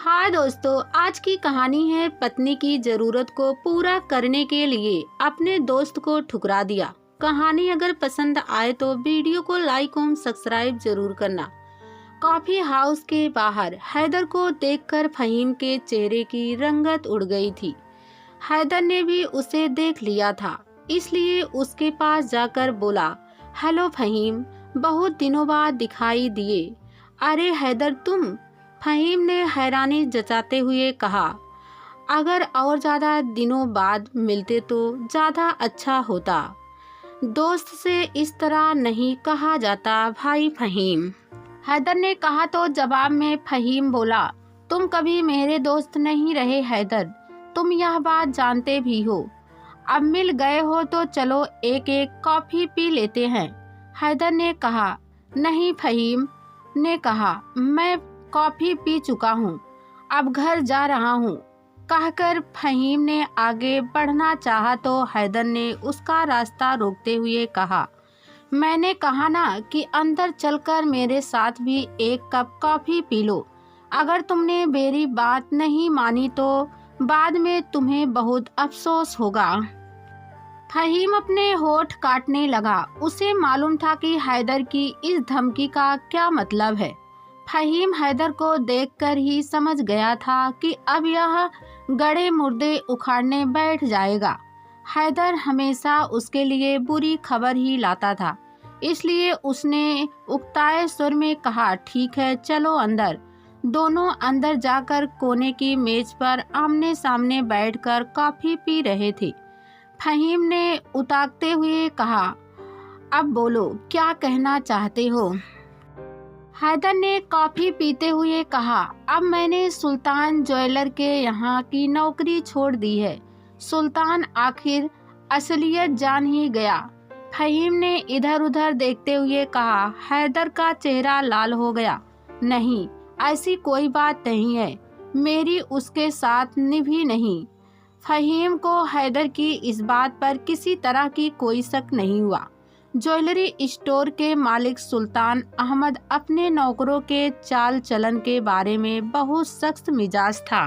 हाँ दोस्तों, आज की कहानी है पत्नी की जरूरत को पूरा करने के लिए अपने दोस्त को ठुकरा दिया। कहानी अगर पसंद आए तो वीडियो को लाइक और सब्सक्राइब जरूर करना। कॉफी हाउस के बाहर हैदर को देखकर फहीम के चेहरे की रंगत उड़ गई थी। हैदर ने भी उसे देख लिया था, इसलिए उसके पास जाकर बोला, हेलो फहीम, बहुत दिनों बाद दिखाई दिए। अरे हैदर तुम? फहीम ने हैरानी जताते हुए कहा, अगर और ज्यादा दिनों बाद मिलते तो ज्यादा अच्छा होता। दोस्त से इस तरह नहीं कहा जाता भाई फहीम, हैदर ने कहा तो जवाब में फहीम बोला, तुम कभी मेरे दोस्त नहीं रहे हैदर, तुम यह बात जानते भी हो। अब मिल गए हो तो चलो एक एक कॉफी पी लेते हैं। हैदर ने कहा, नहीं फहीम ने कहा, मैं कॉफी पी चुका हूँ, अब घर जा रहा हूँ। कहकर फहीम ने आगे बढ़ना चाहा तो हैदर ने उसका रास्ता रोकते हुए कहा, मैंने कहा ना कि अंदर चलकर मेरे साथ भी एक कप कॉफी पी लो। अगर तुमने मेरी बात नहीं मानी तो बाद में तुम्हें बहुत अफसोस होगा। फहीम अपने होठ काटने लगा। उसे मालूम था कि हैदर की इस धमकी का क्या मतलब है। फहीम हैदर को देखकर ही समझ गया था कि अब यह गड़े मुर्दे उखाड़ने बैठ जाएगा। हैदर हमेशा उसके लिए बुरी खबर ही लाता था, इसलिए उसने उकताए सुर में कहा, ठीक है चलो अंदर। दोनों अंदर जाकर कोने की मेज पर आमने सामने बैठकर कॉफी पी रहे थे। फहीम ने उताकते हुए कहा, अब बोलो क्या कहना चाहते हो। हैदर ने कॉफी पीते हुए कहा, अब मैंने सुल्तान ज्वेलर के यहाँ की नौकरी छोड़ दी है। सुल्तान आखिर असलियत जान ही गया। फहीम ने इधर उधर देखते हुए कहा। हैदर का चेहरा लाल हो गया। नहीं, ऐसी कोई बात नहीं है, मेरी उसके साथ निभी नहीं। फहीम को हैदर की इस बात पर किसी तरह की कोई शक नहीं हुआ। ज्वेलरी स्टोर के मालिक सुल्तान अहमद अपने नौकरों के चाल चलन के बारे में बहुत सख्त मिजाज था।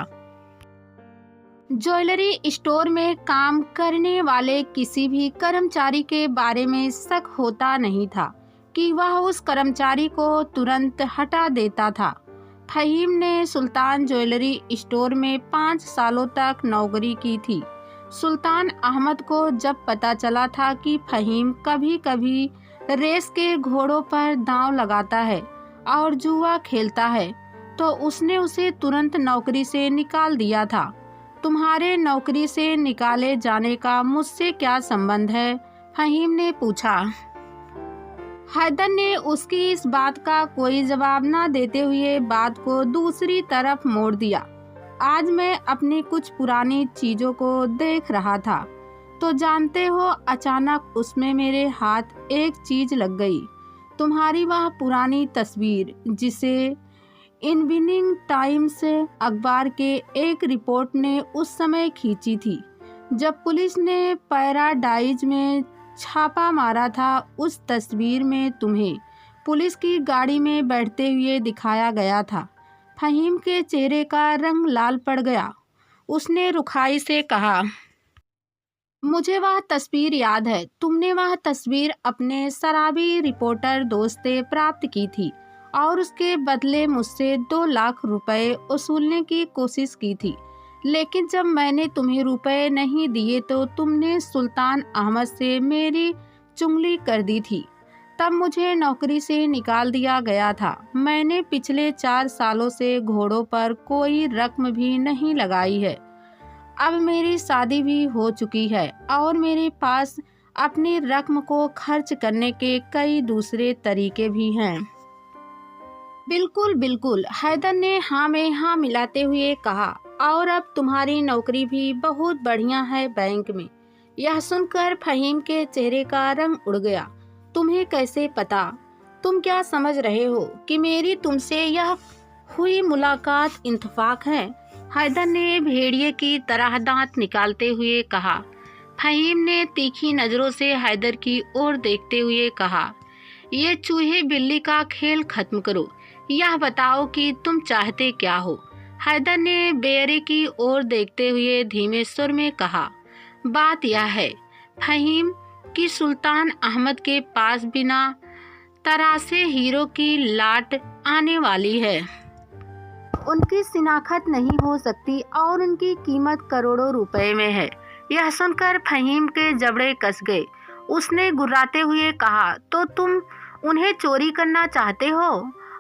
ज्वेलरी स्टोर में काम करने वाले किसी भी कर्मचारी के बारे में शक होता नहीं था कि वह उस कर्मचारी को तुरंत हटा देता था। फहीम ने सुल्तान ज्वेलरी स्टोर में 5 सालों तक नौकरी की थी। सुल्तान अहमद को जब पता चला था कि फहीम कभी कभी रेस के घोड़ों पर दांव लगाता है और जुआ खेलता है, तो उसने उसे तुरंत नौकरी से निकाल दिया था। तुम्हारे नौकरी से निकाले जाने का मुझसे क्या संबंध है? फहीम ने पूछा। हैदर ने उसकी इस बात का कोई जवाब न देते हुए बात को दूसरी तरफ मोड़ दिया। आज मैं अपनी कुछ पुरानी चीजों को देख रहा था तो जानते हो, अचानक उसमें मेरे हाथ एक चीज लग गई। तुम्हारी वह पुरानी तस्वीर जिसे इवनिंग टाइम्स अखबार के एक रिपोर्ट ने उस समय खींची थी जब पुलिस ने पैराडाइज में छापा मारा था। उस तस्वीर में तुम्हें पुलिस की गाड़ी में बैठते हुए दिखाया गया था। फहीम के चेहरे का रंग लाल पड़ गया। उसने रुखाई से कहा, मुझे वह तस्वीर याद है। तुमने वह तस्वीर अपने शराबी रिपोर्टर दोस्त से प्राप्त की थी और उसके बदले मुझसे 2 लाख रुपए वसूलने की कोशिश की थी। लेकिन जब मैंने तुम्हें रुपए नहीं दिए तो तुमने सुल्तान अहमद से मेरी चुगली कर दी थी। तब मुझे नौकरी से निकाल दिया गया था। मैंने पिछले 4 सालों से घोड़ों पर कोई रकम भी नहीं लगाई है। अब मेरी शादी भी हो चुकी है और मेरे पास अपनी रकम को खर्च करने के कई दूसरे तरीके भी हैं। बिल्कुल बिल्कुल, हैदर ने हाँ में हाँ मिलाते हुए कहा, और अब तुम्हारी नौकरी भी बहुत बढ़िया है बैंक में। यह सुनकर फहीम के चेहरे का रंग उड़ गया। तुम्हें कैसे पता? तुम क्या समझ रहे हो कि मेरी तुमसे यह हुई मुलाकात इत्तेफाक है? हैदर ने भेड़िए की तरह दांत निकालते हुए कहा। फहीम ने तीखी नजरों से हैदर की ओर देखते हुए कहा, ये चूहे बिल्ली का खेल खत्म करो। यह बताओ कि तुम चाहते क्या हो? हैदर ने बेयरे की ओर देखते हुए धीमे स्वर में कहा, बात यह है फहीम कि सुल्तान अहमद के पास बिना तरासे हीरो की लाट आने वाली है। उनकी शिनाख्त नहीं हो सकती और उनकी कीमत करोड़ों रुपए में है। यह सुनकर फहीम के जबड़े कस गए। उसने गुर्राते हुए कहा, तो तुम उन्हें चोरी करना चाहते हो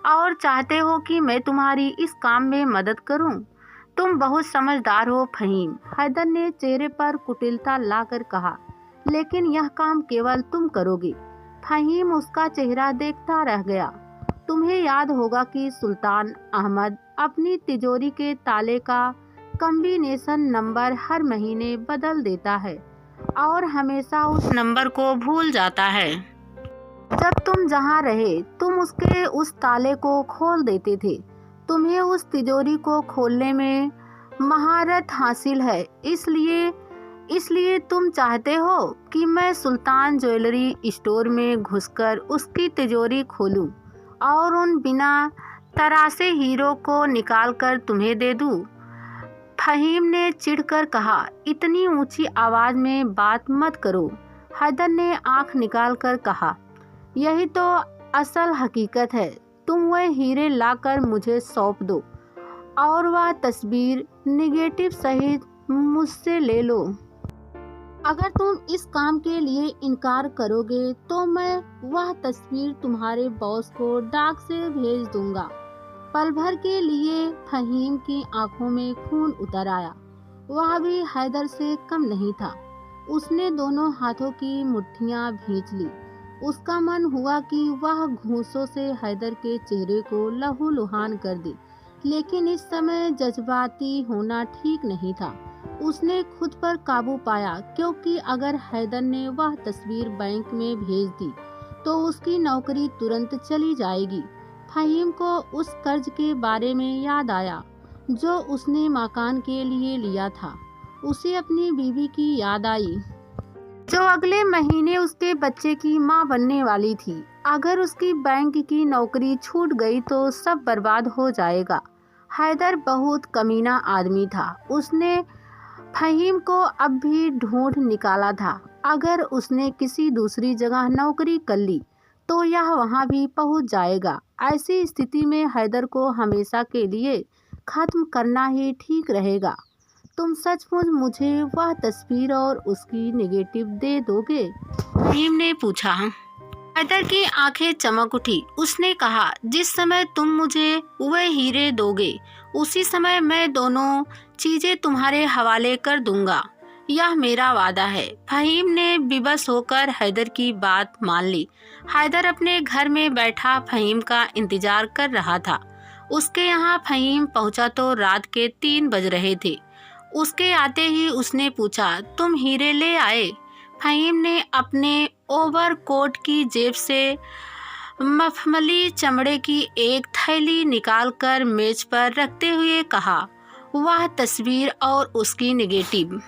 और चाहते हो कि मैं तुम्हारी इस काम में मदद करूं? तुम बहुत समझदार हो फहीम। हैदर ने चेहरे पर कुटिलता लाकर कहा, लेकिन यह काम केवल तुम करोगे। फहीम उसका चेहरा देखता रह गया। तुम्हें याद होगा कि सुल्तान अहमद अपनी तिजोरी के ताले का कॉम्बिनेशन नंबर हर महीने बदल देता है और हमेशा उस नंबर को भूल जाता है। जब तुम जहाँ रहे तुम उसके उस ताले को खोल देते थे। तुम्हें उस तिजोरी को खोलने में महारत हासिल है, इसलिए तुम चाहते हो कि मैं सुल्तान ज्वेलरी स्टोर में घुसकर उसकी तिजोरी खोलूं और उन बिना तरासे हीरो को निकालकर तुम्हें दे दूं। फहीम ने चिढ़कर कहा, इतनी ऊंची आवाज में बात मत करो। हैदर ने आंख निकालकर कहा, यही तो असल हकीकत है। तुम वह हीरे लाकर मुझे सौंप दो और वह तस्वीर निगेटिव सहित मुझसे ले लो। अगर तुम इस काम के लिए इनकार करोगे तो मैं वह तस्वीर तुम्हारे बॉस को डाक से भेज दूंगा। पल भर के लिए फहीम की आंखों में खून उतर आया। वह भी हैदर से कम नहीं था। उसने दोनों हाथों की मुट्ठियां भींच ली। उसका मन हुआ कि वह घूंसों से हैदर के चेहरे को लहूलुहान कर दे, लेकिन इस समय जज्बाती होना ठीक नहीं था। उसने खुद पर काबू पाया, क्योंकि अगर हैदर ने वह तस्वीर बैंक में भेज दी तो उसकी नौकरी तुरंत चली जाएगी। फहीम को उस कर्ज के बारे में याद आया जो उसने मकान के लिए लिया था। उसे अपनी बीवी की याद आई जो अगले महीने उसके बच्चे की मां बनने वाली थी। अगर उसकी बैंक की नौकरी छूट गई तो सब बर्बाद हो जाएगा। हैदर बहुत कमीना आदमी था। उसने फहीम को अब भी ढूंढ निकाला था। अगर उसने किसी दूसरी जगह नौकरी कर ली तो यह वहां भी पहुंच जाएगा। ऐसी स्थिति में हैदर को हमेशा के लिए खत्म करना ही ठीक रहेगा। तुम सचमुच मुझे वह तस्वीर और उसकी नेगेटिव दे दोगे? फहीम ने पूछा। हैदर की आंखें चमक उठी। उसने कहा, जिस समय तुम मुझे वह हीरे दोगे उसी समय मैं दोनों चीजें तुम्हारे हवाले कर दूंगा। यह मेरा वादा है। फहीम ने बेबस होकर हैदर की बात मान ली। हैदर अपने घर में बैठा फहीम का इंतजार कर रहा था। उसके यहाँ फहीम पहुंचा तो रात के 3 बज रहे थे। उसके आते ही उसने पूछा, तुम हीरे ले आए? फहीम ने अपने ओवरकोट की जेब से मखमली चमड़े की एक थैली निकालकर मेज पर रखते हुए कहा, वह तस्वीर और उसकी नेगेटिव।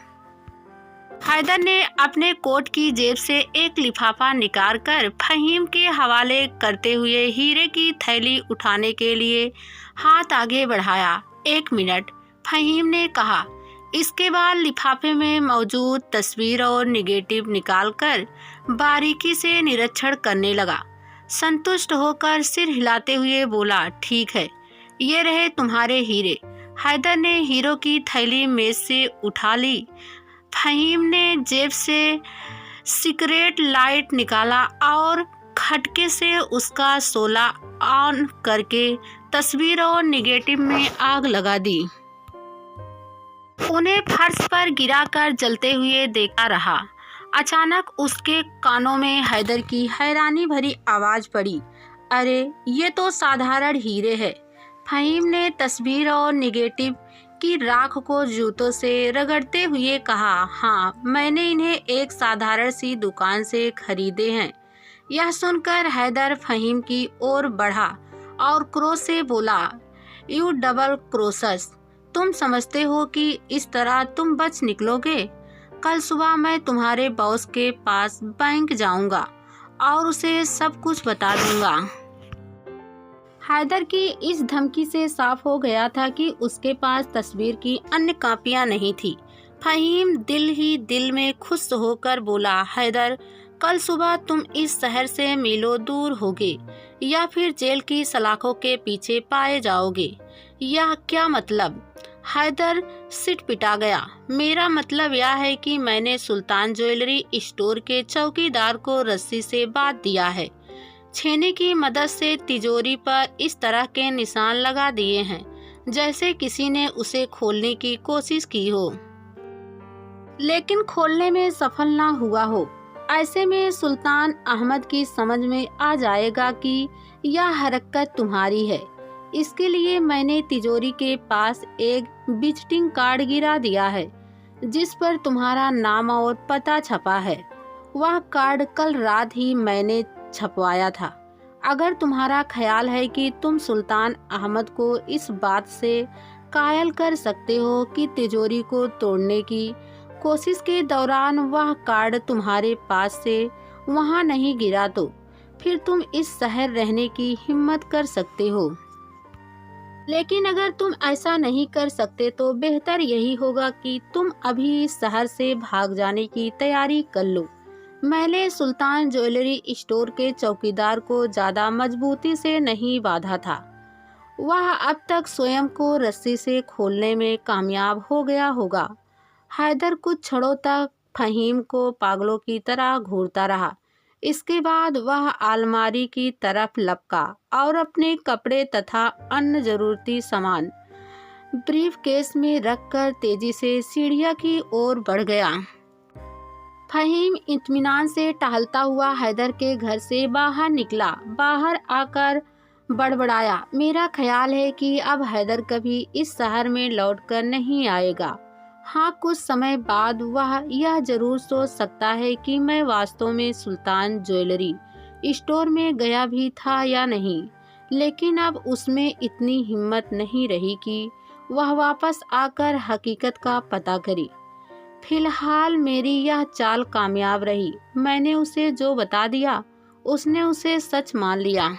हैदर ने अपने कोट की जेब से एक लिफाफा निकालकर फहीम के हवाले करते हुए हीरे की थैली उठाने के लिए हाथ आगे बढ़ाया। 1 मिनट, फहीम ने कहा। इसके बाद लिफाफे में मौजूद तस्वीर और नेगेटिव निकालकर बारीकी से निरीक्षण करने लगा। संतुष्ट होकर सिर हिलाते हुए बोला, ठीक है, ये रहे तुम्हारे हीरे। हैदर ने हीरो की थैली मेज से उठा ली। फहीम ने जेब से सिगरेट लाइट निकाला और खटके से उसका शोला ऑन करके तस्वीर और नेगेटिव में आग लगा दी। उन्हें फर्श पर गिराकर जलते हुए देखा रहा। अचानक उसके कानों में हैदर की हैरानी भरी आवाज पड़ी, अरे ये तो साधारण हीरे है। फहीम ने तस्वीर और नेगेटिव की राख को जूतों से रगड़ते हुए कहा, हाँ, मैंने इन्हें एक साधारण सी दुकान से खरीदे हैं। यह सुनकर हैदर फहीम की ओर बढ़ा और क्रोध से बोला, यू डबल क्रॉसर्स, तुम समझते हो कि इस तरह तुम बच निकलोगे? कल सुबह मैं तुम्हारे बॉस के पास बैंक जाऊंगा और उसे सब कुछ बता दूंगा। हैदर की इस धमकी से साफ हो गया था कि उसके पास तस्वीर की अन्य कापियां नहीं थी। फहीम दिल ही दिल में खुश होकर बोला, हैदर, कल सुबह तुम इस शहर से मीलों दूर होगे या फिर जेल की सलाखों के पीछे पाए जाओगे। यह क्या मतलब? हैदर सिटपिटा गया। मेरा मतलब यह है कि मैंने सुल्तान ज्वेलरी स्टोर के चौकीदार को रस्सी से बांध दिया है। छेने की मदद से तिजोरी पर इस तरह के निशान लगा दिए हैं जैसे किसी ने उसे खोलने की कोशिश की हो, लेकिन खोलने में सफल ना हुआ हो। ऐसे में सुल्तान अहमद की समझ में आ जाएगा कि यह हरकत तुम्हारी है। इसके लिए मैंने तिजोरी के पास एक विजिटिंग कार्ड गिरा दिया है जिस पर तुम्हारा नाम और पता छपा है। वह कार्ड कल रात ही मैंने छपवाया था। अगर तुम्हारा ख्याल है कि तुम सुल्तान अहमद को इस बात से कायल कर सकते हो कि तिजोरी को तोड़ने की कोशिश के दौरान वह कार्ड तुम्हारे पास से वहां नहीं गिरा तो फिर तुम इस शहर रहने की हिम्मत कर सकते हो। लेकिन अगर तुम ऐसा नहीं कर सकते तो बेहतर यही होगा कि तुम अभी इस शहर से भाग जाने की तैयारी कर लो। मैंने सुल्तान ज्वेलरी स्टोर के चौकीदार को ज्यादा मजबूती से नहीं बांधा था। वह अब तक स्वयं को रस्सी से खोलने में कामयाब हो गया होगा। हैदर कुछ क्षणों तक फहीम को पागलों की तरह घूरता रहा। इसके बाद वह अलमारी की तरफ लपका और अपने कपड़े तथा अन्य जरूरती सामान ब्रीफ केस में रखकर तेजी से सीढ़ियां की ओर बढ़ गया। फहीम इत्मीनान से टहलता हुआ हैदर के घर से बाहर निकला। बाहर आकर बड़बड़ाया, मेरा ख्याल है कि अब हैदर कभी इस शहर में लौटकर नहीं आएगा। हाँ, कुछ समय बाद वह यह जरूर सोच सकता है कि मैं वास्तव में सुल्तान ज्वेलरी स्टोर में गया भी था या नहीं, लेकिन अब उसमें इतनी हिम्मत नहीं रही कि वह वापस आकर हकीकत का पता करे। फिलहाल मेरी यह चाल कामयाब रही। मैंने उसे जो बता दिया उसने उसे सच मान लिया।